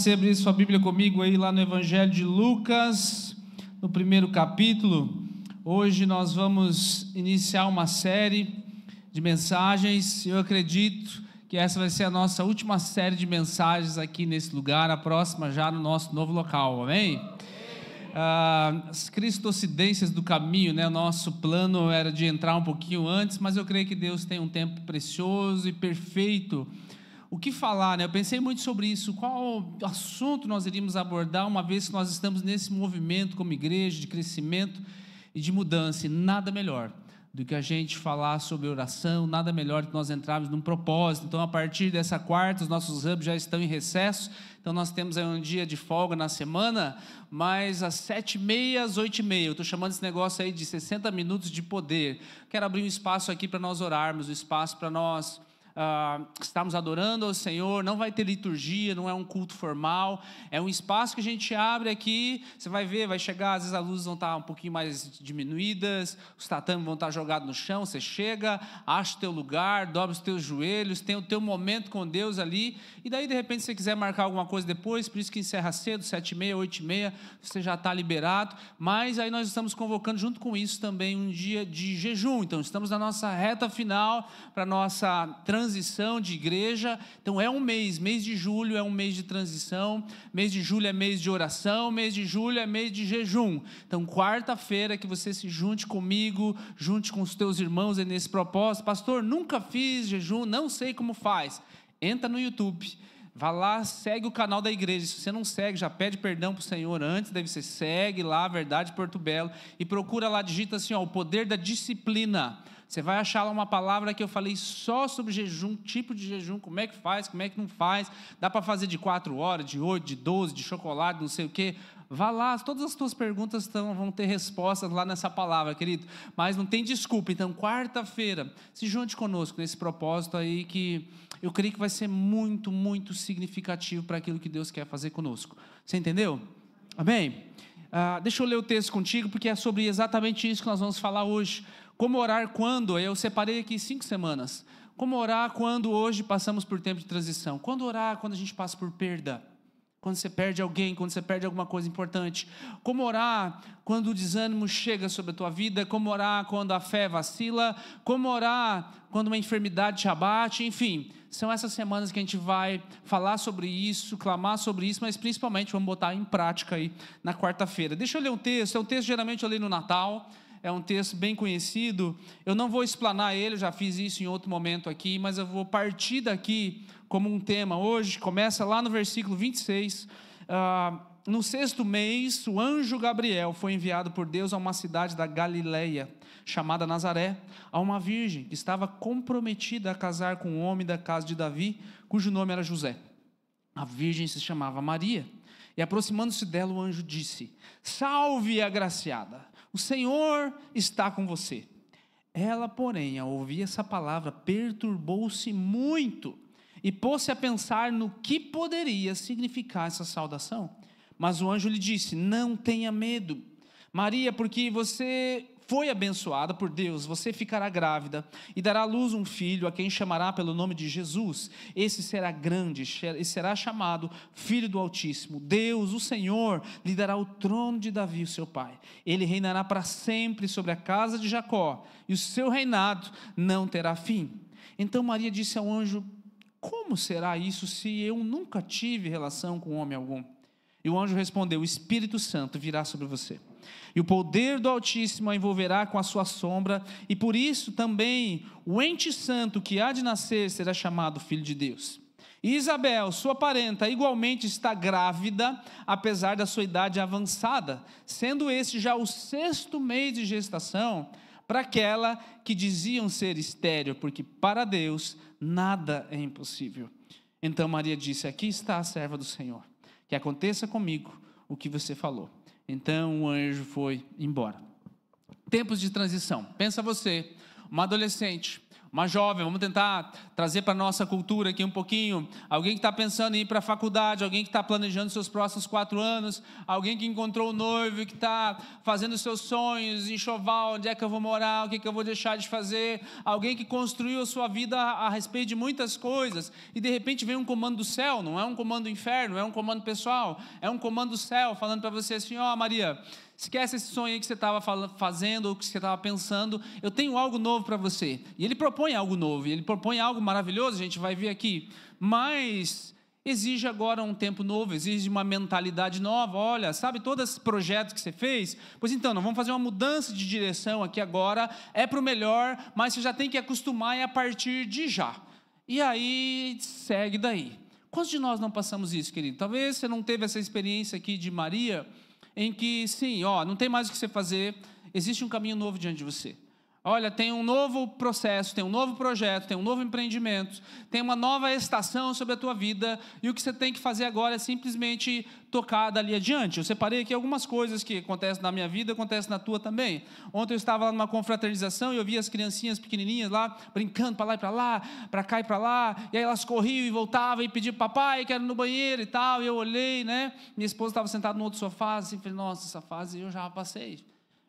você abrir sua Bíblia comigo aí lá no Evangelho de Lucas, no primeiro capítulo. Hoje nós vamos iniciar uma série de mensagens. Eu acredito que essa vai ser a nossa última série de mensagens aqui nesse lugar, a próxima já no nosso novo local, amém? As cristocidências do caminho, né? O nosso plano era de entrar um pouquinho antes, mas eu creio que Deus tem um tempo precioso e perfeito. O que falar, né? Eu pensei muito sobre isso, qual assunto nós iríamos abordar, uma vez que nós estamos nesse movimento como igreja de crescimento e de mudança, e nada melhor do que a gente falar sobre oração, nada melhor do que nós entrarmos num propósito. Então, a partir dessa quarta, os nossos hubs já estão em recesso, então nós temos aí um dia de folga na semana, mas às 7h30, às 8h30, eu estou chamando esse negócio aí de 60 minutos de poder. Quero abrir um espaço aqui para nós orarmos, um espaço para nós estamos adorando ao Senhor. Não vai ter liturgia, não é um culto formal, é um espaço que a gente abre aqui. Você vai ver, vai chegar, às vezes as luzes vão estar um pouquinho mais diminuídas, os tatames vão estar jogados no chão. Você chega, acha o teu lugar, dobra os teus joelhos, tem o teu momento com Deus ali, e daí de repente se você quiser marcar alguma coisa depois, por isso que encerra cedo, 7h30, 8h30, você já está liberado. Mas aí nós estamos convocando junto com isso também um dia de jejum. Então estamos na nossa reta final para a nossa transição de igreja. Então é um mês de julho é um mês de transição, mês de julho é mês de oração, mês de julho é mês de jejum. Então quarta-feira que você se junte comigo, junte com os teus irmãos nesse propósito. Pastor, nunca fiz jejum, não sei como faz. Entra no YouTube, vá lá, segue o canal da igreja. Se você não segue, já pede perdão para o Senhor antes, daí você segue lá, Verdade Porto Belo, e procura lá, digita assim, o poder da disciplina. Você vai achar lá uma palavra que eu falei só sobre jejum, tipo de jejum, como é que faz, como é que não faz, dá para fazer de 4 horas, de 8, de 12, de chocolate, não sei o quê. Vá lá, todas as tuas perguntas vão ter respostas lá nessa palavra, querido, mas não tem desculpa. Então quarta-feira, se junte conosco nesse propósito aí, que eu creio que vai ser muito, muito significativo para aquilo que Deus quer fazer conosco. Você entendeu? Amém? Deixa eu ler o texto contigo, porque é sobre exatamente isso que nós vamos falar hoje. Como orar quando? Eu separei aqui 5 semanas. Como orar quando hoje passamos por tempo de transição? Quando orar quando a gente passa por perda? Quando você perde alguém, quando você perde alguma coisa importante? Como orar quando o desânimo chega sobre a tua vida? Como orar quando a fé vacila? Como orar quando uma enfermidade te abate? Enfim, são essas semanas que a gente vai falar sobre isso, clamar sobre isso, mas principalmente vamos botar em prática aí na quarta-feira. Deixa eu ler um texto, é um texto geralmente eu leio no Natal, é um texto bem conhecido. Eu não vou explanar ele, eu já fiz isso em outro momento aqui, mas eu vou partir daqui como um tema hoje. Começa lá no versículo 26. No 6º mês, o anjo Gabriel foi enviado por Deus a uma cidade da Galileia, chamada Nazaré, a uma virgem que estava comprometida a casar com um homem da casa de Davi, cujo nome era José. A virgem se chamava Maria. E aproximando-se dela, o anjo disse: Salve, agraciada, o Senhor está com você. Ela, porém, ao ouvir essa palavra, perturbou-se muito e pôs-se a pensar no que poderia significar essa saudação. Mas o anjo lhe disse: Não tenha medo, Maria, porque você foi abençoada por Deus. Você ficará grávida e dará à luz um filho, a quem chamará pelo nome de Jesus. Esse será grande e será chamado Filho do Altíssimo. Deus, o Senhor, lhe dará o trono de Davi, o seu pai. Ele reinará para sempre sobre a casa de Jacó, e o seu reinado não terá fim. Então Maria disse ao anjo: Como será isso, se eu nunca tive relação com homem algum? E o anjo respondeu: O Espírito Santo virá sobre você, e o poder do Altíssimo a envolverá com a sua sombra, e por isso também o ente santo que há de nascer será chamado Filho de Deus. E Isabel, sua parenta, igualmente está grávida, apesar da sua idade avançada, sendo esse já o 6º mês de gestação, para aquela que diziam ser estéril, porque para Deus nada é impossível. Então Maria disse: Aqui está a serva do Senhor, que aconteça comigo o que você falou. Então o anjo foi embora. Tempos de transição. Pensa você, uma adolescente, uma jovem, vamos tentar trazer para a nossa cultura aqui um pouquinho, alguém que está pensando em ir para a faculdade, alguém que está planejando seus próximos 4 anos, alguém que encontrou o noivo, que está fazendo seus sonhos, enxoval, onde é que eu vou morar, o que eu vou deixar de fazer, alguém que construiu a sua vida a respeito de muitas coisas, e de repente vem um comando do céu, não é um comando do inferno, não é um comando pessoal, é um comando do céu, falando para você assim, ó Maria, esquece esse sonho aí que você estava fazendo, ou que você estava pensando, eu tenho algo novo para você. E ele propõe algo novo, ele propõe algo maravilhoso, a gente vai ver aqui, mas exige agora um tempo novo, exige uma mentalidade nova. Olha, sabe todos esses projetos que você fez? Pois então, nós vamos fazer uma mudança de direção aqui agora, é para o melhor, mas você já tem que acostumar e a partir de já. E aí, segue daí. Quantos de nós não passamos isso, querido? Talvez você não teve essa experiência aqui de Maria, em que, sim, não tem mais o que você fazer, existe um caminho novo diante de você. Olha, tem um novo processo, tem um novo projeto, tem um novo empreendimento, tem uma nova estação sobre a tua vida, e o que você tem que fazer agora é simplesmente tocar dali adiante. Eu separei aqui algumas coisas que acontecem na minha vida, acontecem na tua também. Ontem eu estava lá numa confraternização e eu vi as criancinhas pequenininhas lá, brincando para lá e para lá, para cá e para lá, e aí elas corriam e voltavam e pediam, papai, quero ir no banheiro e tal, e eu olhei, né, minha esposa estava sentada no outro sofá, assim, falei, nossa, essa fase eu já passei.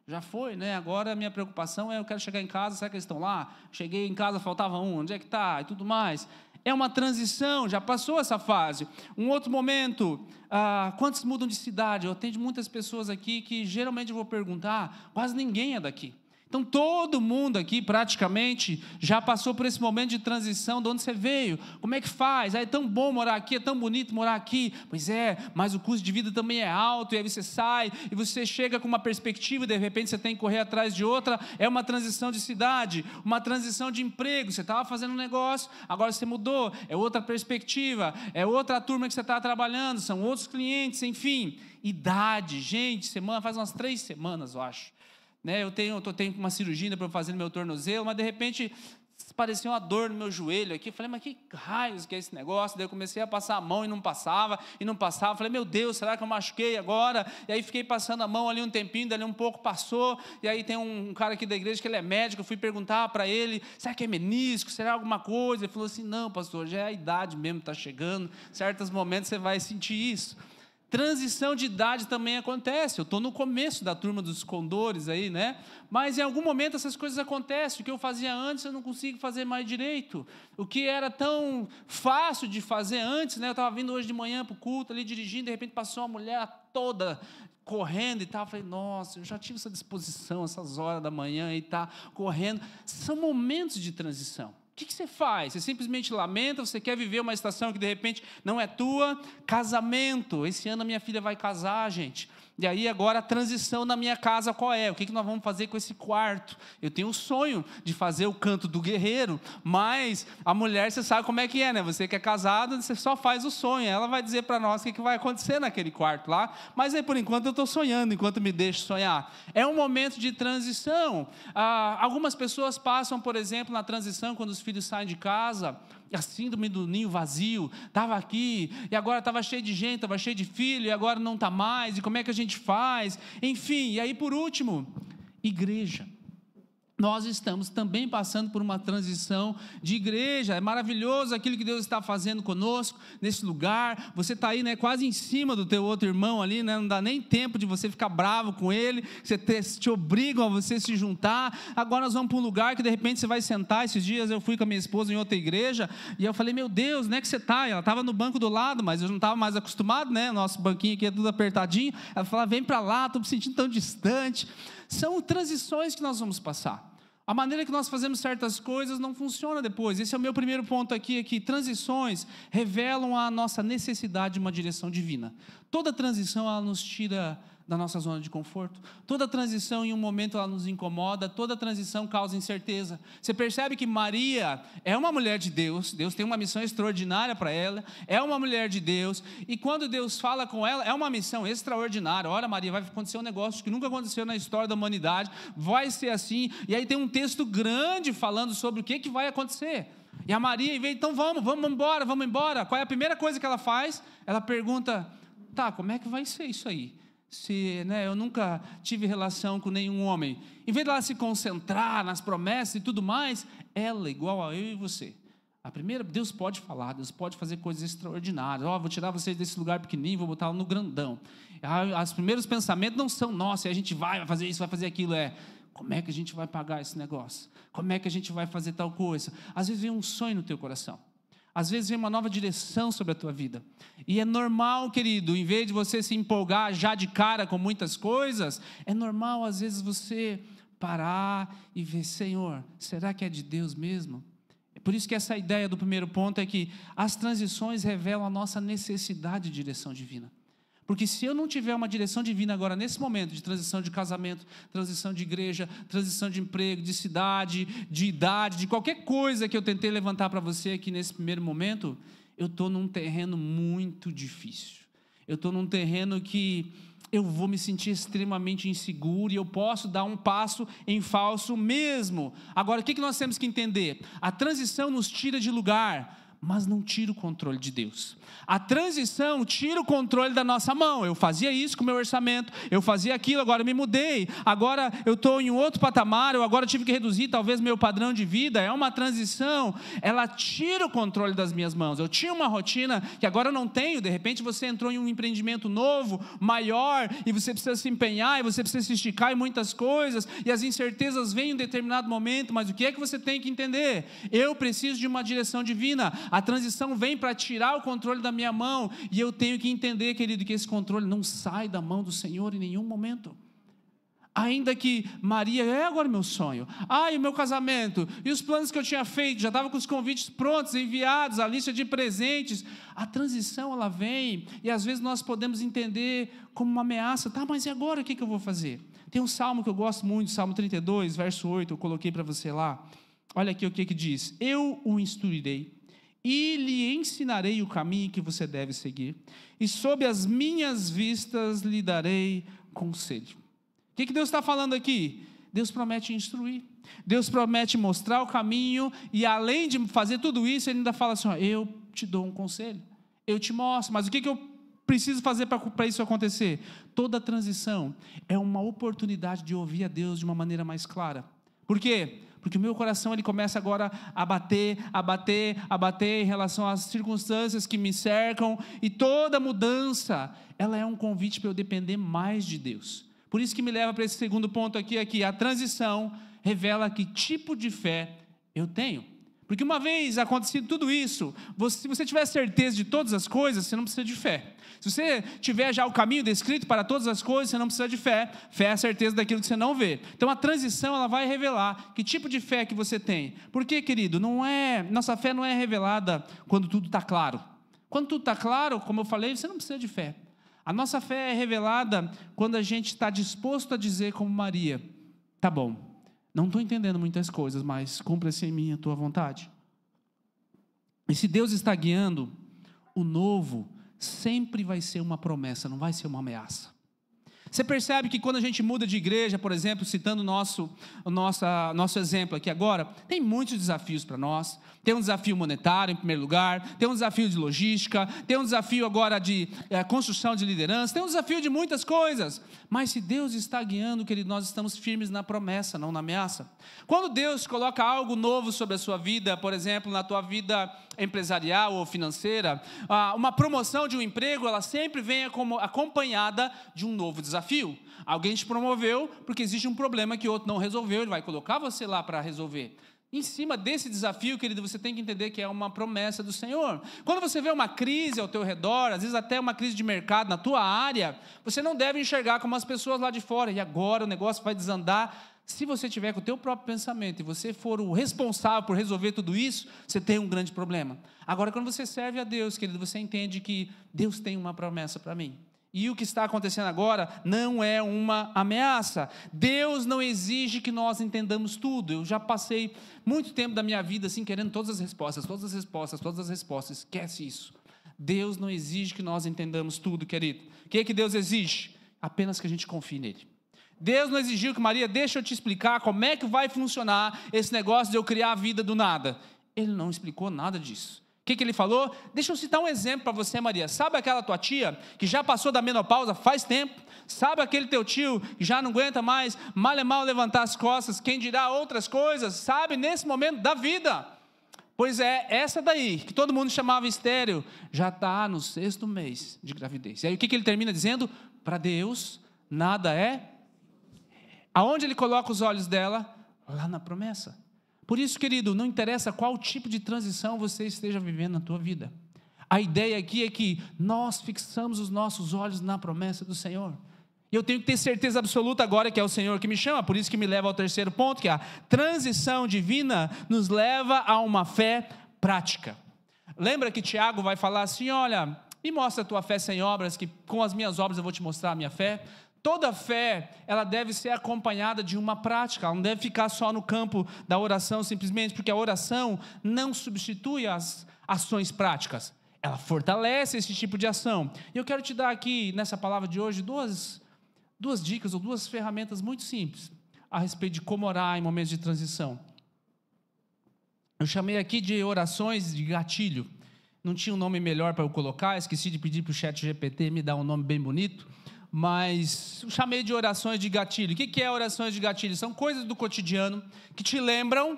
Já foi, né? Agora a minha preocupação é, eu quero chegar em casa, será que eles estão lá? Cheguei em casa, faltava um, onde é que está? E tudo mais. É uma transição, já passou essa fase. Um outro momento, quantos mudam de cidade? Eu atendo muitas pessoas aqui que geralmente eu vou perguntar, quase ninguém é daqui. Então, todo mundo aqui, praticamente, já passou por esse momento de transição, de onde você veio, como é que faz? É tão bom morar aqui, é tão bonito morar aqui. Pois é, mas o custo de vida também é alto, e aí você sai, e você chega com uma perspectiva, e de repente você tem que correr atrás de outra. É uma transição de cidade, uma transição de emprego. Você estava fazendo um negócio, agora você mudou, é outra perspectiva, é outra turma que você está trabalhando, são outros clientes, enfim. Idade, gente, faz umas 3 semanas, eu acho. Eu tenho uma cirurgia para fazer no meu tornozelo, mas de repente parecia uma dor no meu joelho aqui. Eu falei, mas que raios que é esse negócio? Daí eu comecei a passar a mão e não passava. Falei, meu Deus, será que eu machuquei agora? E aí fiquei passando a mão ali um tempinho, dali um pouco passou. E aí tem um cara aqui da igreja que ele é médico, eu fui perguntar para ele, será que é menisco? Será alguma coisa? Ele falou assim, não, pastor, já é a idade mesmo, está chegando. Em certos momentos você vai sentir isso. Transição de idade também acontece. Eu estou no começo da turma dos condores aí, né? Mas em algum momento essas coisas acontecem. O que eu fazia antes eu não consigo fazer mais direito. O que era tão fácil de fazer antes, né? Eu estava vindo hoje de manhã para o culto ali dirigindo, de repente passou uma mulher toda correndo e tal. Eu falei, nossa, eu já tive essa disposição, essas horas da manhã e tá correndo. São momentos de transição. O que você faz? Você simplesmente lamenta, você quer viver uma estação que de repente não é tua? Casamento. Esse ano a minha filha vai casar, gente. E aí agora a transição na minha casa qual é? O que nós vamos fazer com esse quarto? Eu tenho o sonho de fazer o canto do guerreiro, mas a mulher, você sabe como é que é, né? Você que é casado, você só faz o sonho. Ela vai dizer para nós o que vai acontecer naquele quarto lá, mas aí por enquanto eu estou sonhando, enquanto me deixo sonhar. É um momento de transição. Algumas pessoas passam, por exemplo, na transição, quando os filhos saem de casa, a síndrome do ninho vazio, estava aqui, e agora estava cheio de gente, estava cheio de filho, e agora não está mais, e como é que a gente faz? Enfim, e aí por último, igreja. Nós estamos também passando por uma transição de igreja. É maravilhoso aquilo que Deus está fazendo conosco nesse lugar. Você está aí, né, quase em cima do teu outro irmão ali, né, não dá nem tempo de você ficar bravo com ele. Te obrigam a você se juntar. Agora nós vamos para um lugar que de repente você vai sentar. Esses dias eu fui com a minha esposa em outra igreja e eu falei, meu Deus, onde é que você está? Ela estava no banco do lado, mas eu não estava mais acostumado, né? Nosso banquinho aqui é tudo apertadinho. Ela falou, vem para lá, estou me sentindo tão distante. São transições que nós vamos passar. A maneira que nós fazemos certas coisas não funciona depois. Esse é o meu primeiro ponto aqui, é que transições revelam a nossa necessidade de uma direção divina. Toda transição, ela nos tira da nossa zona de conforto. Toda transição, em um momento, ela nos incomoda. Toda transição causa incerteza. Você percebe que Maria é uma mulher de Deus. Deus tem uma missão extraordinária para ela. É uma mulher de Deus. E quando Deus fala com ela, é uma missão extraordinária. Olha, Maria, vai acontecer um negócio que nunca aconteceu na história da humanidade. Vai ser assim. E aí tem um texto grande falando sobre o que vai acontecer. E a Maria veio, então vamos embora. Qual é a primeira coisa que ela faz? Ela pergunta, tá, como é que vai ser isso aí? eu nunca tive relação com nenhum homem. Em vez de ela se concentrar nas promessas e tudo mais, ela, igual a eu e você. A primeira, Deus pode falar, Deus pode fazer coisas extraordinárias. Vou tirar vocês desse lugar pequenininho, vou botar no grandão. Os primeiros pensamentos não são, nossa, a gente vai fazer isso, vai fazer aquilo. Como é que a gente vai pagar esse negócio? Como é que a gente vai fazer tal coisa? Às vezes vem um sonho no teu coração. Às vezes vem uma nova direção sobre a tua vida. E é normal, querido, em vez de você se empolgar já de cara com muitas coisas, é normal, às vezes, você parar e ver, Senhor, será que é de Deus mesmo? É por isso que essa ideia do primeiro ponto é que as transições revelam a nossa necessidade de direção divina. Porque se eu não tiver uma direção divina agora, nesse momento de transição de casamento, transição de igreja, transição de emprego, de cidade, de idade, de qualquer coisa que eu tentei levantar para você aqui nesse primeiro momento, eu estou num terreno muito difícil. Eu estou num terreno que eu vou me sentir extremamente inseguro e eu posso dar um passo em falso mesmo. Agora, o que nós temos que entender? A transição nos tira de lugar, mas não tira o controle de Deus. A transição tira o controle da nossa mão. Eu fazia isso com o meu orçamento, eu fazia aquilo, agora eu me mudei, agora eu estou em um outro patamar, eu agora tive que reduzir talvez meu padrão de vida. É uma transição, ela tira o controle das minhas mãos. Eu tinha uma rotina que agora eu não tenho. De repente você entrou em um empreendimento novo, maior, e você precisa se empenhar, e você precisa se esticar em muitas coisas, e as incertezas vêm em um determinado momento. Mas o que é que você tem que entender? Eu preciso de uma direção divina. A transição vem para tirar o controle da minha mão, e eu tenho que entender, querido, que esse controle não sai da mão do Senhor em nenhum momento. Ainda que Maria, agora meu sonho, e o meu casamento, e os planos que eu tinha feito, já estava com os convites prontos, enviados, a lista de presentes. A transição, ela vem, e às vezes nós podemos entender como uma ameaça. Mas e agora, o que eu vou fazer? Tem um salmo que eu gosto muito, Salmo 32, verso 8, eu coloquei para você lá. Olha aqui o que diz: eu o instruirei, e lhe ensinarei o caminho que você deve seguir, e sob as minhas vistas lhe darei conselho. O que Deus está falando aqui? Deus promete instruir, Deus promete mostrar o caminho, e além de fazer tudo isso, Ele ainda fala assim, eu te dou um conselho, eu te mostro. Mas o que eu preciso fazer para isso acontecer? Toda transição é uma oportunidade de ouvir a Deus de uma maneira mais clara. Por quê? Porque o meu coração, ele começa agora a bater em relação às circunstâncias que me cercam, e toda mudança, ela é um convite para eu depender mais de Deus. Por isso que me leva para esse segundo ponto aqui, a transição revela que tipo de fé eu tenho. Porque uma vez acontecido tudo isso, se você tiver certeza de todas as coisas, você não precisa de fé. Se você tiver já o caminho descrito para todas as coisas, você não precisa de fé. Fé é a certeza daquilo que você não vê. Então a transição, ela vai revelar que tipo de fé que você tem. Porque, querido, nossa fé não é revelada quando tudo está claro. Quando tudo está claro, como eu falei, você não precisa de fé. A nossa fé é revelada quando a gente está disposto a dizer como Maria, tá bom, não estou entendendo muitas coisas, mas cumpra-se em mim a tua vontade. E se Deus está guiando, o novo sempre vai ser uma promessa, não vai ser uma ameaça. Você percebe que quando a gente muda de igreja, por exemplo, citando o nosso exemplo aqui agora, tem muitos desafios para nós. Tem um desafio monetário, em primeiro lugar, tem um desafio de logística, tem um desafio agora de construção de liderança, tem um desafio de muitas coisas. Mas se Deus está guiando, querido, nós estamos firmes na promessa, não na ameaça. Quando Deus coloca algo novo sobre a sua vida, por exemplo, na tua vida empresarial ou financeira, uma promoção de um emprego, ela sempre vem acompanhada de um novo desafio. Alguém te promoveu porque existe um problema que o outro não resolveu, ele vai colocar você lá para resolver. Em cima desse desafio, querido, você tem que entender que é uma promessa do Senhor. Quando você vê uma crise ao teu redor, às vezes até uma crise de mercado na tua área, você não deve enxergar como as pessoas lá de fora, e agora o negócio vai desandar. Se você tiver com o teu próprio pensamento e você for o responsável por resolver tudo isso, você tem um grande problema. Agora, quando você serve a Deus, querido, você entende que Deus tem uma promessa para mim. E o que está acontecendo agora não é uma ameaça. Deus não exige que nós entendamos tudo. Eu já passei muito tempo da minha vida assim, querendo todas as respostas. Esquece isso. Deus não exige que nós entendamos tudo, querido. O que é que Deus exige? Apenas que a gente confie nele. Deus não exigiu que Maria, deixa eu te explicar como é que vai funcionar esse negócio de eu criar a vida do nada. Ele não explicou nada disso. que ele falou? Deixa eu citar um exemplo para você, Maria. Sabe aquela tua tia que já passou da menopausa faz tempo? Sabe aquele teu tio que já não aguenta mais, mal é mal levantar as costas, quem dirá outras coisas? Sabe, nesse momento da vida. Pois é, essa daí, que todo mundo chamava estéril, já está no 6º mês de gravidez. E aí o que ele termina dizendo? Para Deus, nada é. Aonde ele coloca os olhos dela? Lá na promessa. Por isso, querido, não interessa qual tipo de transição você esteja vivendo na tua vida. A ideia aqui é que nós fixamos os nossos olhos na promessa do Senhor. E eu tenho que ter certeza absoluta agora que é o Senhor que me chama, por isso que me leva ao 3º ponto, que a transição divina nos leva a uma fé prática. Lembra que Tiago vai falar assim, olha, me mostra a tua fé sem obras, que com as minhas obras eu vou te mostrar a minha fé. Toda fé, ela deve ser acompanhada de uma prática, ela não deve ficar só no campo da oração simplesmente, porque a oração não substitui as ações práticas, ela fortalece esse tipo de ação. E eu quero te dar aqui, nessa palavra de hoje, duas dicas ou 2 ferramentas muito simples a respeito de como orar em momentos de transição. Eu chamei aqui de orações de gatilho. Não tinha um nome melhor para eu colocar, esqueci de pedir para o ChatGPT me dar um nome bem bonito, mas eu chamei de orações de gatilho. O que é orações de gatilho? São coisas do cotidiano que te lembram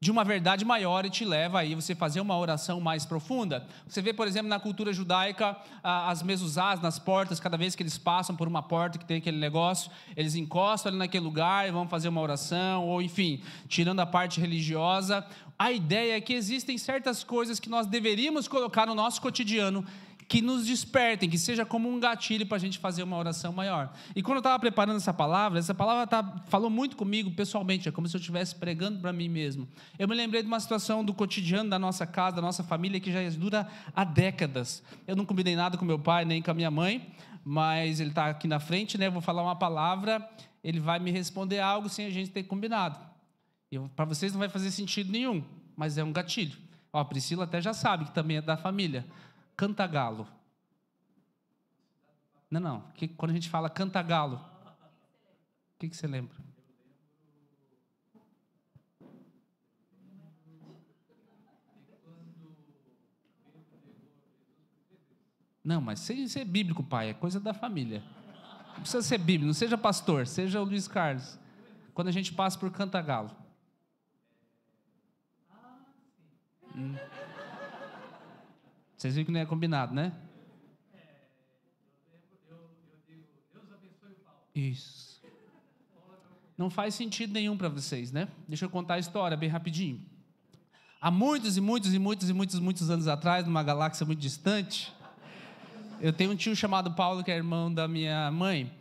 de uma verdade maior e te leva aí você fazer uma oração mais profunda. Você vê, por exemplo, na cultura judaica, as mezuzás nas portas, cada vez que eles passam por uma porta que tem aquele negócio, eles encostam ali naquele lugar e vão fazer uma oração, ou enfim, tirando a parte religiosa. A ideia é que existem certas coisas que nós deveríamos colocar no nosso cotidiano, que nos despertem, que seja como um gatilho para a gente fazer uma oração maior. E quando eu estava preparando essa palavra falou muito comigo pessoalmente, é como se eu estivesse pregando para mim mesmo. Eu me lembrei de uma situação do cotidiano da nossa casa, da nossa família, que já dura há décadas. Eu não combinei nada com meu pai, nem com a minha mãe, mas ele está aqui na frente, né? Eu vou falar uma palavra, ele vai me responder algo sem a gente ter combinado. Para vocês não vai fazer sentido nenhum, mas é um gatilho. Ó, a Priscila até já sabe que também é da família. Cantagalo. Não. Quando a gente fala cantagalo, o que você lembra? Não, mas sem ser bíblico, pai, é coisa da família. Não precisa ser bíblico, não seja pastor, seja o Luiz Carlos. Quando a gente passa por cantagalo. Vocês viram que não é combinado, né? Eu digo, Deus abençoe o Paulo. Isso. Não faz sentido nenhum para vocês, né? Deixa eu contar a história bem rapidinho. Há muitos anos atrás, numa galáxia muito distante, eu tenho um tio chamado Paulo, que é irmão da minha mãe,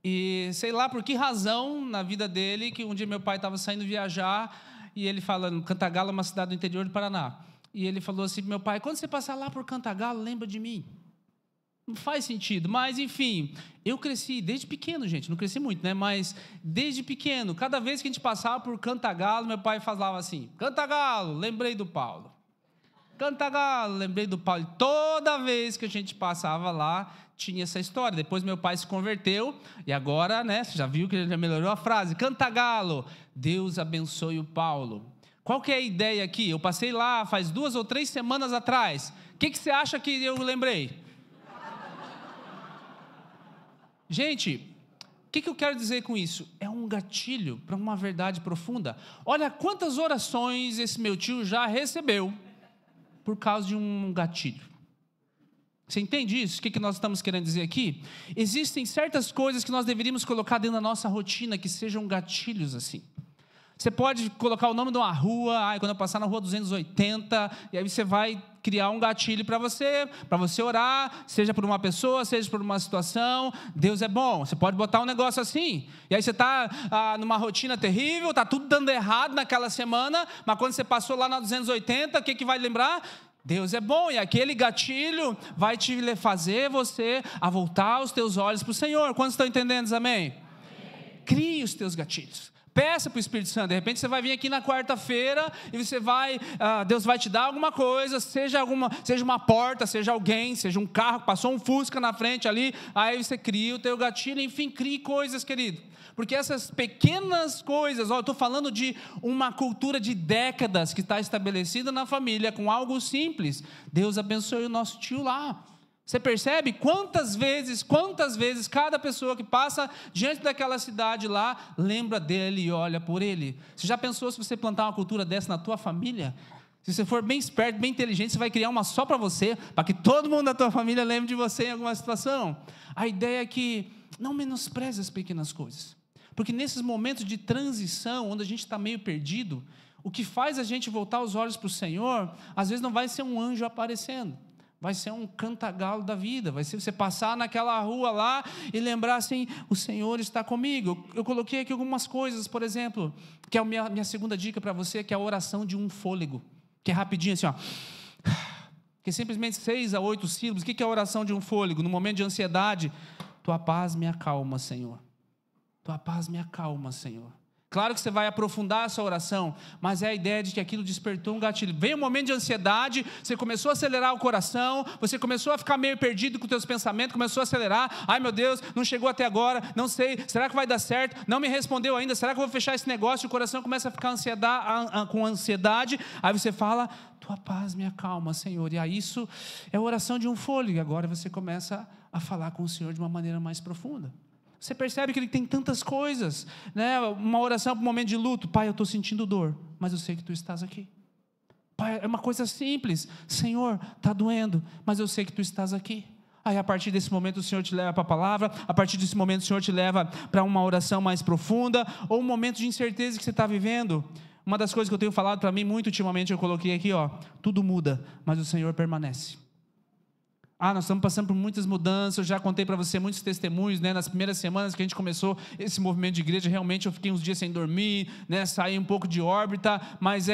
e sei lá por que razão na vida dele, que um dia meu pai estava saindo viajar, e ele falando, Cantagalo é uma cidade do interior do Paraná. E ele falou assim, meu pai, quando você passar lá por Cantagalo, lembra de mim. Não faz sentido, mas enfim, eu cresci desde pequeno, gente, não cresci muito, né? Mas desde pequeno, cada vez que a gente passava por Cantagalo, meu pai falava assim, Cantagalo, lembrei do Paulo. Cantagalo, lembrei do Paulo. E toda vez que a gente passava lá, tinha essa história. Depois meu pai se converteu, e agora, né, você já viu que ele já melhorou a frase, Cantagalo, Deus abençoe o Paulo. Qual que é a ideia aqui? Eu passei lá faz 2 ou 3 semanas atrás. O que você acha que eu lembrei? Gente, o que eu quero dizer com isso? É um gatilho para uma verdade profunda. Olha quantas orações esse meu tio já recebeu por causa de um gatilho. Você entende isso? O que nós estamos querendo dizer aqui? Existem certas coisas que nós deveríamos colocar dentro da nossa rotina que sejam gatilhos assim. Você pode colocar o nome de uma rua, quando eu passar na rua 280, e aí você vai criar um gatilho para você orar, seja por uma pessoa, seja por uma situação. Deus é bom. Você pode botar um negócio assim, e aí você está numa rotina terrível, está tudo dando errado naquela semana, mas quando você passou lá na 280, o que vai lembrar? Deus é bom, e aquele gatilho vai te fazer você a voltar os teus olhos para o Senhor. Quantos estão entendendo, amém? Crie os teus gatilhos. Peça para o Espírito Santo. De repente você vai vir aqui na quarta-feira e você vai, Deus vai te dar alguma coisa, seja uma porta, seja alguém, seja um carro, passou um Fusca na frente ali, aí você cria o teu gatilho, enfim, crie coisas, querido. Porque essas pequenas coisas, eu estou falando de uma cultura de décadas que está estabelecida na família com algo simples. Deus abençoe o nosso tio lá. Você percebe quantas vezes cada pessoa que passa diante daquela cidade lá, lembra dele e olha por ele? Você já pensou se você plantar uma cultura dessa na tua família? Se você for bem esperto, bem inteligente, você vai criar uma só para você, para que todo mundo da tua família lembre de você em alguma situação. A ideia é que não menospreze as pequenas coisas. Porque nesses momentos de transição, onde a gente está meio perdido, o que faz a gente voltar os olhos para o Senhor, às vezes não vai ser um anjo aparecendo. Vai ser um cantagalo da vida, vai ser você passar naquela rua lá e lembrar assim, o Senhor está comigo. Eu coloquei aqui algumas coisas, por exemplo, que é a minha segunda dica para você, que é a oração de um fôlego, que é rapidinho assim, ó, que é simplesmente 6 a 8 sílabas. O que é a oração de um fôlego? No momento de ansiedade, tua paz me acalma, Senhor. Tua paz me acalma, Senhor. Claro que você vai aprofundar essa oração, mas é a ideia de que aquilo despertou um gatilho. Veio um momento de ansiedade, você começou a acelerar o coração, você começou a ficar meio perdido com os teus pensamentos, começou a acelerar. Ai meu Deus, não chegou até agora, não sei, será que vai dar certo? Não me respondeu ainda, será que eu vou fechar esse negócio? O coração começa a ficar com ansiedade, aí você fala, tua paz me acalma, Senhor. E aí isso é a oração de um fôlego. Agora você começa a falar com o Senhor de uma maneira mais profunda. Você percebe que ele tem tantas coisas, né? Uma oração para um momento de luto. Pai, eu estou sentindo dor, mas eu sei que tu estás aqui. Pai, é uma coisa simples. Senhor, está doendo, mas eu sei que tu estás aqui. Aí a partir desse momento o Senhor te leva para a palavra, a partir desse momento o Senhor te leva para uma oração mais profunda, ou um momento de incerteza que você está vivendo. Uma das coisas que eu tenho falado para mim muito ultimamente, eu coloquei aqui, tudo muda, mas o Senhor permanece. Nós estamos passando por muitas mudanças, eu já contei para você muitos testemunhos, né? Nas primeiras semanas que a gente começou esse movimento de igreja, realmente eu fiquei uns dias sem dormir, né? Saí um pouco de órbita, mas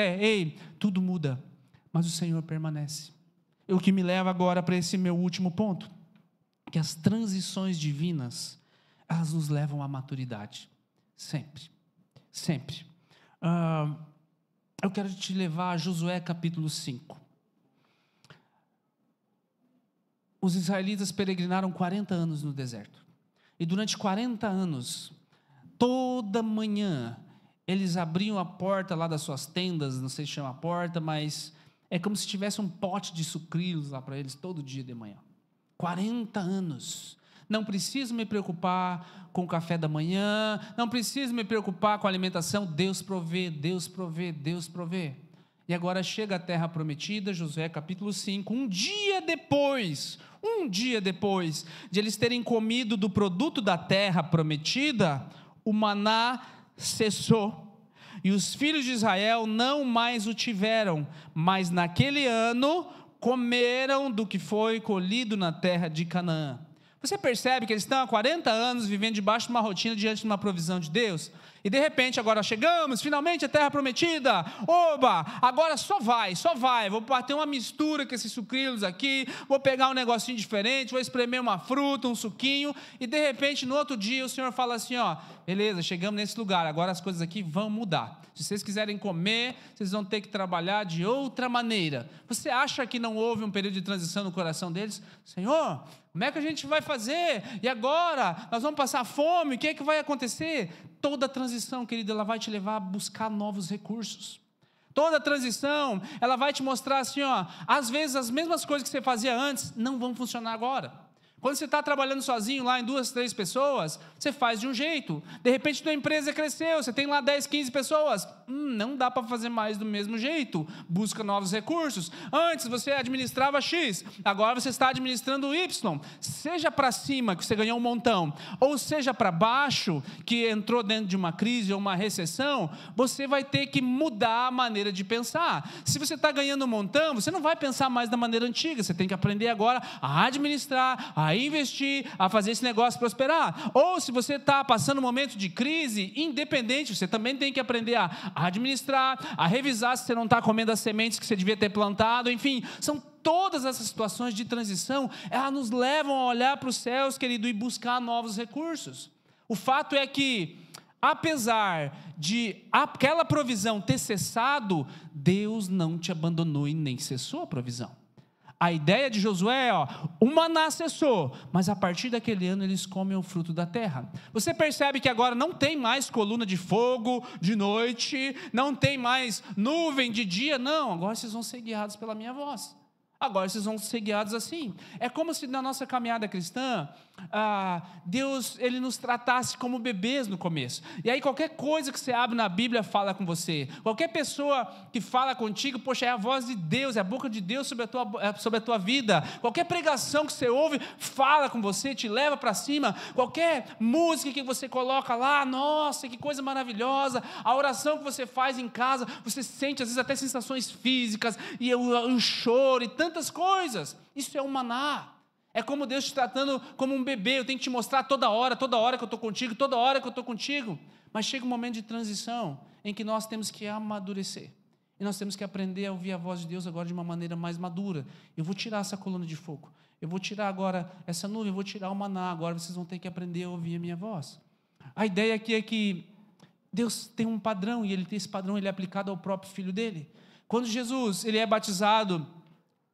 tudo muda, mas o Senhor permanece. O que me leva agora para esse meu último ponto, que as transições divinas, elas nos levam à maturidade, sempre, sempre. Eu quero te levar a Josué capítulo 5. Os israelitas peregrinaram 40 anos no deserto. E durante 40 anos, toda manhã, eles abriam a porta lá das suas tendas, não sei se chama a porta, mas é como se tivesse um pote de sucrilhos lá para eles todo dia de manhã. 40 anos. Não preciso me preocupar com o café da manhã, não preciso me preocupar com a alimentação. Deus provê, Deus provê, Deus provê. E agora chega a terra prometida, Josué capítulo 5, um dia depois de eles terem comido do produto da terra prometida, o maná cessou, e os filhos de Israel não mais o tiveram, mas naquele ano comeram do que foi colhido na terra de Canaã. Você percebe que eles estão há 40 anos vivendo debaixo de uma rotina, diante de uma provisão de Deus? E de repente agora chegamos, finalmente a terra prometida, oba, agora só vai, vou bater uma mistura com esses sucrilhos aqui, vou pegar um negocinho diferente, vou espremer uma fruta, um suquinho, e de repente no outro dia o Senhor fala assim, beleza, chegamos nesse lugar, agora as coisas aqui vão mudar, se vocês quiserem comer, vocês vão ter que trabalhar de outra maneira. Você acha que não houve um período de transição no coração deles? Senhor, como é que a gente vai fazer? E agora? Nós vamos passar fome? O que é que vai acontecer? Toda transição, querida, ela vai te levar a buscar novos recursos. Toda transição, ela vai te mostrar assim, às vezes as mesmas coisas que você fazia antes não vão funcionar agora. Quando você está trabalhando sozinho lá em 2, 3 pessoas, você faz de um jeito. De repente, tua empresa cresceu, você tem lá 10, 15 pessoas. Não dá para fazer mais do mesmo jeito. Busca novos recursos. Antes você administrava X, agora você está administrando Y. Seja para cima, que você ganhou um montão, ou seja para baixo, que entrou dentro de uma crise ou uma recessão, você vai ter que mudar a maneira de pensar. Se você está ganhando um montão, você não vai pensar mais da maneira antiga. Você tem que aprender agora a administrar, a investir, a fazer esse negócio prosperar. Ou se você está passando um momento de crise, independente, você também tem que aprender a administrar, a revisar se você não está comendo as sementes que você devia ter plantado. Enfim, são todas essas situações de transição, elas nos levam a olhar para os céus, querido, e buscar novos recursos. O fato é que apesar de aquela provisão ter cessado, Deus não te abandonou e nem cessou a provisão. A ideia de Josué é, o maná cessou, mas a partir daquele ano eles comem o fruto da terra. Você percebe que agora não tem mais coluna de fogo de noite, não tem mais nuvem de dia, não, agora vocês vão ser guiados pela minha voz. Agora vocês vão ser guiados assim. É como se na nossa caminhada cristã, Deus, Ele nos tratasse como bebês no começo. E aí qualquer coisa que você abre na Bíblia fala com você. Qualquer pessoa que fala contigo, poxa, é a voz de Deus, é a boca de Deus sobre a tua vida. Qualquer pregação que você ouve, fala com você, te leva para cima. Qualquer música que você coloca lá, nossa, que coisa maravilhosa. A oração que você faz em casa, você sente às vezes até sensações físicas, e o choro, e tantas coisas. Isso é um maná. É como Deus te tratando como um bebê. Eu tenho que te mostrar toda hora que eu estou contigo, toda hora que eu estou contigo. Mas chega um momento de transição em que nós temos que amadurecer. E nós temos que aprender a ouvir a voz de Deus agora de uma maneira mais madura. Eu vou tirar essa coluna de fogo. Eu vou tirar agora essa nuvem, eu vou tirar o maná. Agora vocês vão ter que aprender a ouvir a minha voz. A ideia aqui é que Deus tem um padrão, e esse padrão ele é aplicado ao próprio Filho dele. Quando Jesus ele é batizado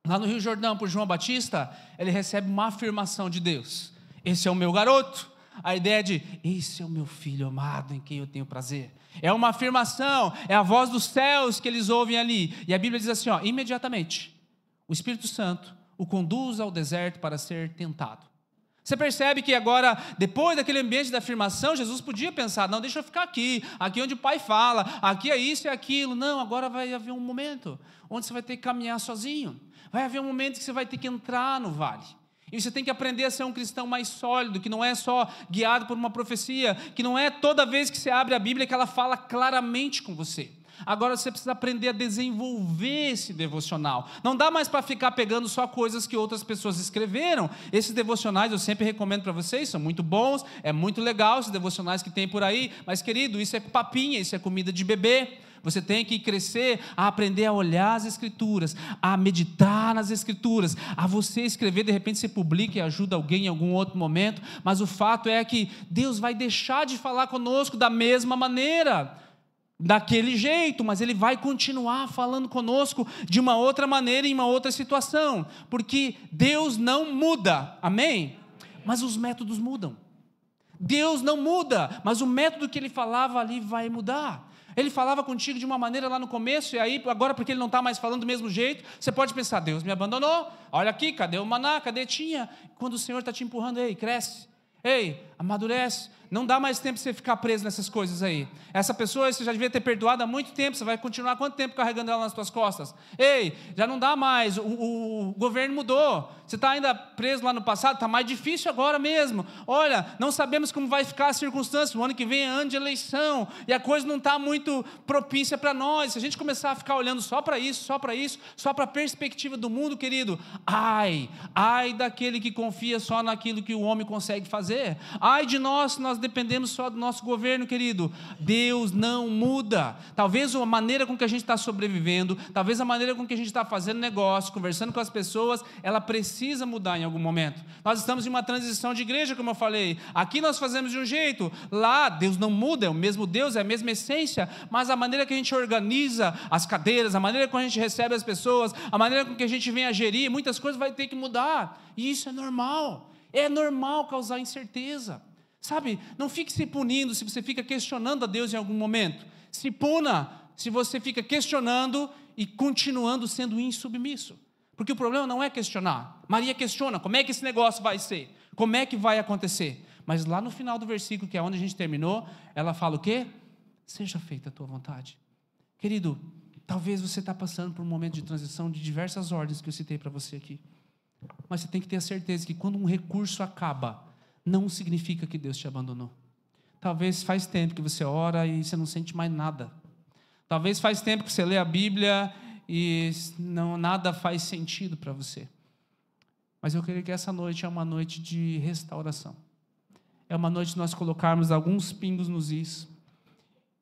lá no Rio Jordão por João Batista, ele recebe uma afirmação de Deus: esse é o meu garoto. A ideia de, esse é o meu filho amado em quem eu tenho prazer. É uma afirmação, é a voz dos céus que eles ouvem ali. E a Bíblia diz assim, imediatamente, o Espírito Santo o conduz ao deserto para ser tentado. Você percebe que agora, depois daquele ambiente da afirmação, Jesus podia pensar, não, deixa eu ficar aqui onde o Pai fala, aqui é isso e aquilo. Não, agora vai haver um momento onde você vai ter que caminhar sozinho. Vai haver um momento que você vai ter que entrar no vale. E você tem que aprender a ser um cristão mais sólido, que não é só guiado por uma profecia, que não é toda vez que você abre a Bíblia que ela fala claramente com você. Agora você precisa aprender a desenvolver esse devocional. Não dá mais para ficar pegando só coisas que outras pessoas escreveram. Esses devocionais eu sempre recomendo para vocês, são muito bons, é muito legal esses devocionais que tem por aí, mas querido, isso é papinha, isso é comida de bebê. Você tem que crescer a aprender a olhar as Escrituras, a meditar nas Escrituras, a você escrever, de repente você publica e ajuda alguém em algum outro momento, mas o fato é que Deus vai deixar de falar conosco da mesma maneira, daquele jeito, mas Ele vai continuar falando conosco de uma outra maneira, em uma outra situação, porque Deus não muda, amém? Mas os métodos mudam. Deus não muda, mas o método que Ele falava ali vai mudar. Ele falava contigo de uma maneira lá no começo, e aí agora porque Ele não está mais falando do mesmo jeito, você pode pensar, Deus me abandonou, olha aqui, cadê o maná, cadê tinha? Quando o Senhor está te empurrando, ei, cresce, ei, amadurece. Não dá mais tempo para você ficar preso nessas coisas aí. Essa pessoa você já devia ter perdoado há muito tempo, você vai continuar quanto tempo carregando ela nas suas costas? Ei, já não dá mais, o governo mudou, você está ainda preso lá no passado, está mais difícil agora mesmo. Olha, não sabemos como vai ficar as circunstâncias, o ano que vem é ano de eleição, e a coisa não está muito propícia para nós. Se a gente começar a ficar olhando só para isso, só para a perspectiva do mundo, querido, ai daquele que confia só naquilo que o homem consegue fazer, ai de nós dependemos só do nosso governo, querido. Deus não muda. Talvez a maneira com que a gente está sobrevivendo, talvez a maneira com que a gente está fazendo negócio, conversando com as pessoas, ela precisa mudar em algum momento. Nós estamos em uma transição de igreja, como eu falei. Aqui nós fazemos de um jeito, lá Deus não muda, é o mesmo Deus, é a mesma essência, mas a maneira que a gente organiza as cadeiras, a maneira como a gente recebe as pessoas, a maneira com que a gente vem a gerir, muitas coisas vai ter que mudar. E isso é normal. É normal causar incerteza. Sabe, não fique se punindo se você fica questionando a Deus em algum momento. Se puna se você fica questionando e continuando sendo insubmisso. Porque o problema não é questionar. Maria questiona, como é que esse negócio vai ser? Como é que vai acontecer? Mas lá no final do versículo, que é onde a gente terminou, ela fala o quê? Seja feita a tua vontade. Querido, talvez você está passando por um momento de transição de diversas ordens que eu citei para você aqui. Mas você tem que ter a certeza que quando um recurso acaba, não significa que Deus te abandonou. Talvez faz tempo que você ora e você não sente mais nada. Talvez faz tempo que você lê a Bíblia e nada faz sentido para você. Mas eu creio que essa noite é uma noite de restauração. É uma noite de nós colocarmos alguns pingos nos is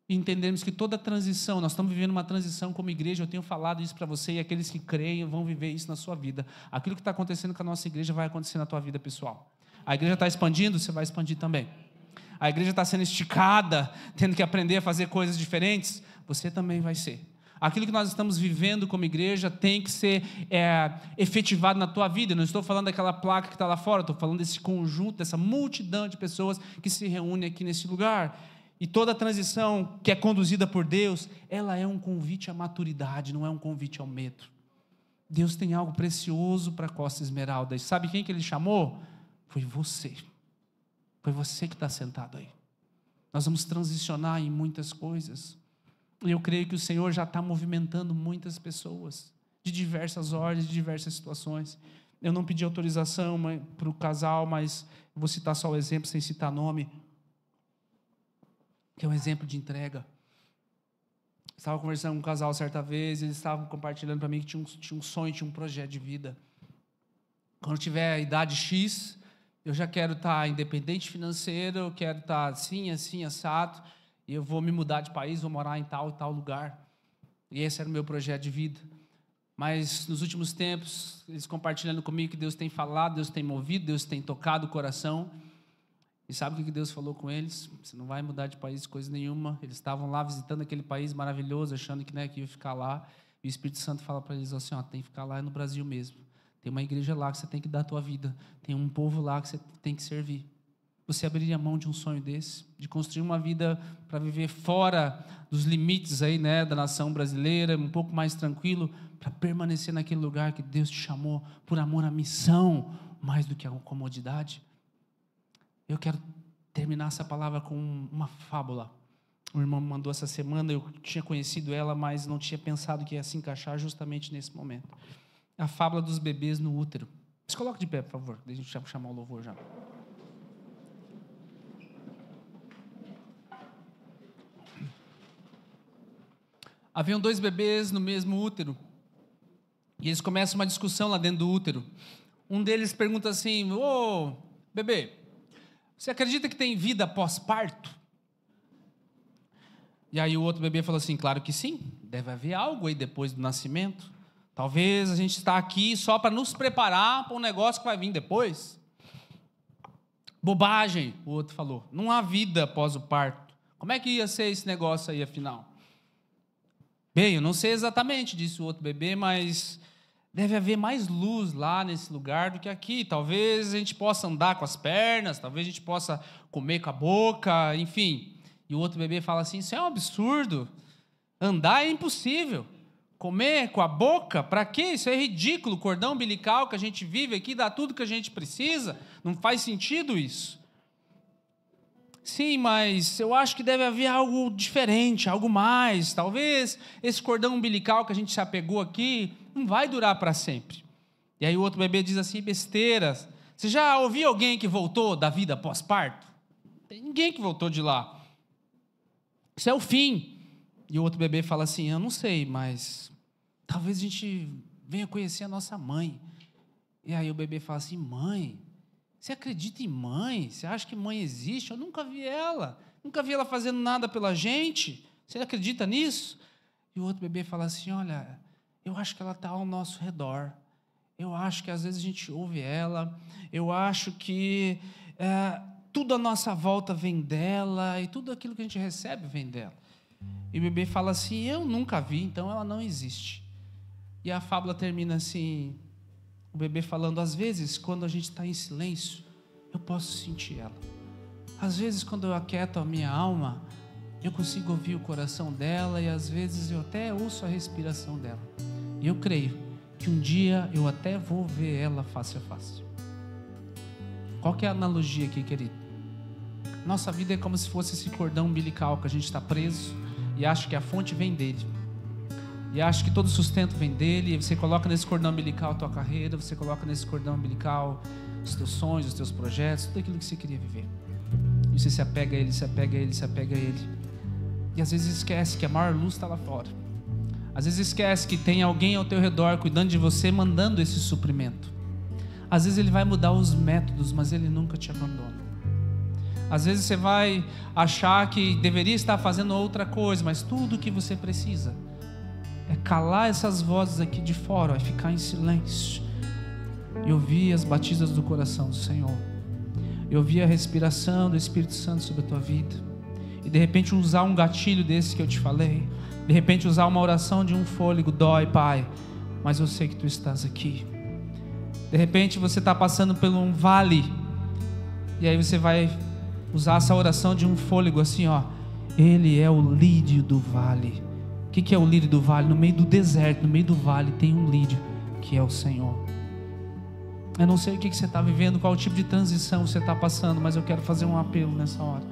e entendermos que toda transição, nós estamos vivendo uma transição como igreja, eu tenho falado isso para você, e aqueles que creem vão viver isso na sua vida. Aquilo que está acontecendo com a nossa igreja vai acontecer na tua vida pessoal. A igreja está expandindo, você vai expandir também. a igreja está sendo esticada, tendo que aprender a fazer coisas diferentes, você também vai ser. Aquilo que nós estamos vivendo como igreja tem que ser efetivado na tua vida. Eu não estou falando daquela placa que está lá fora, estou falando desse conjunto, dessa multidão de pessoas que se reúne aqui nesse lugar. E toda a transição que é conduzida por Deus, ela é um convite à maturidade, não é um convite ao medo. Deus tem algo precioso para a Costa Esmeralda. E sabe quem que Ele chamou? Foi você. Foi você que está sentado aí. Nós vamos transicionar em muitas coisas. E eu creio que o Senhor já está movimentando muitas pessoas, de diversas ordens, de diversas situações. Eu não pedi autorização para o casal, mas vou citar só o exemplo, sem citar nome, que é um exemplo de entrega. Estava conversando com um casal certa vez, eles estavam compartilhando para mim que tinha um sonho, tinha um projeto de vida. Quando eu tiver a idade X, eu já quero estar independente financeiro, eu quero estar assim, assim, assado, e eu vou me mudar de país, vou morar em tal e tal lugar. E esse era o meu projeto de vida. Mas nos últimos tempos, eles compartilhando comigo que Deus tem falado, Deus tem movido, Deus tem tocado o coração. E sabe o que Deus falou com eles? Você não vai mudar de país coisa nenhuma. Eles estavam lá visitando aquele país maravilhoso, achando que ia ficar lá. E o Espírito Santo fala para eles assim, tem que ficar lá no Brasil mesmo. Tem uma igreja lá que você tem que dar a tua vida. Tem um povo lá que você tem que servir. Você abriria mão de um sonho desse? De construir uma vida para viver fora dos limites aí, da nação brasileira, um pouco mais tranquilo, para permanecer naquele lugar que Deus te chamou por amor à missão, mais do que a comodidade? Eu quero terminar essa palavra com uma fábula. O irmão me mandou essa semana, eu tinha conhecido ela, mas não tinha pensado que ia se encaixar justamente nesse momento. A fábula dos bebês no útero. Se coloca de pé, por favor, deixa a gente chamar o louvor já. Haviam 2 bebês no mesmo útero, e eles começam uma discussão lá dentro do útero. Um deles pergunta assim, bebê, você acredita que tem vida pós-parto? E aí o outro bebê falou assim, claro que sim, deve haver algo aí depois do nascimento. Talvez a gente está aqui só para nos preparar para um negócio que vai vir depois. Bobagem, o outro falou, não há vida após o parto. Como é que ia ser esse negócio aí afinal? Bem, eu não sei exatamente, disse o outro bebê, mas deve haver mais luz lá nesse lugar do que aqui. Talvez a gente possa andar com as pernas, talvez a gente possa comer com a boca, enfim. E o outro bebê fala assim, isso é um absurdo. Andar é impossível. Comer com a boca, para quê? Isso é ridículo. O cordão umbilical que a gente vive aqui dá tudo que a gente precisa. Não faz sentido isso. Sim, mas eu acho que deve haver algo diferente, algo mais. Talvez esse cordão umbilical que a gente se apegou aqui não vai durar para sempre. E aí o outro bebê diz assim, besteira. Você já ouviu alguém que voltou da vida pós-parto? Tem ninguém que voltou de lá. Isso é o fim. E o outro bebê fala assim, eu não sei, mas talvez a gente venha conhecer a nossa mãe. E aí o bebê fala assim, mãe? Você acredita em mãe? Você acha que mãe existe? Eu nunca vi ela. Nunca vi ela fazendo nada pela gente. Você acredita nisso? E o outro bebê fala assim, olha, eu acho que ela está ao nosso redor. Eu acho que às vezes a gente ouve ela. Eu acho que tudo à nossa volta vem dela. E tudo aquilo que a gente recebe vem dela. E o bebê fala assim, eu nunca vi, então ela não existe. E a fábula termina assim... O bebê falando, às vezes, quando a gente está em silêncio, eu posso sentir ela. Às vezes, quando eu aquieto a minha alma, eu consigo ouvir o coração dela e, às vezes, eu até ouço a respiração dela. E eu creio que um dia eu até vou ver ela face a face. Qual que é a analogia aqui, querido? Nossa vida é como se fosse esse cordão umbilical que a gente está preso e acha que a fonte vem dele. E acha que todo o sustento vem dele, e você coloca nesse cordão umbilical a tua carreira, você coloca nesse cordão umbilical os teus sonhos, os teus projetos, tudo aquilo que você queria viver. E você se apega a ele, se apega a ele, se apega a ele. E às vezes esquece que a maior luz está lá fora. Às vezes esquece que tem alguém ao teu redor cuidando de você, mandando esse suprimento. Às vezes ele vai mudar os métodos, mas ele nunca te abandona. Às vezes você vai achar que deveria estar fazendo outra coisa, mas tudo o que você precisa é calar essas vozes aqui de fora, é ficar em silêncio e ouvir as batidas do coração do Senhor. e ouvir a respiração do Espírito Santo sobre a tua vida, e de repente usar um gatilho desse que eu te falei, de repente usar uma oração de um fôlego, dói, Pai, mas eu sei que Tu estás aqui. De repente você está passando por um vale, e aí você vai usar essa oração de um fôlego assim, ó: Ele é o lírio do vale. O que é o lírio do vale? No meio do deserto, no meio do vale tem um lírio, que é o Senhor. Eu não sei o que você está vivendo, qual tipo de transição você está passando, mas eu quero fazer um apelo nessa hora.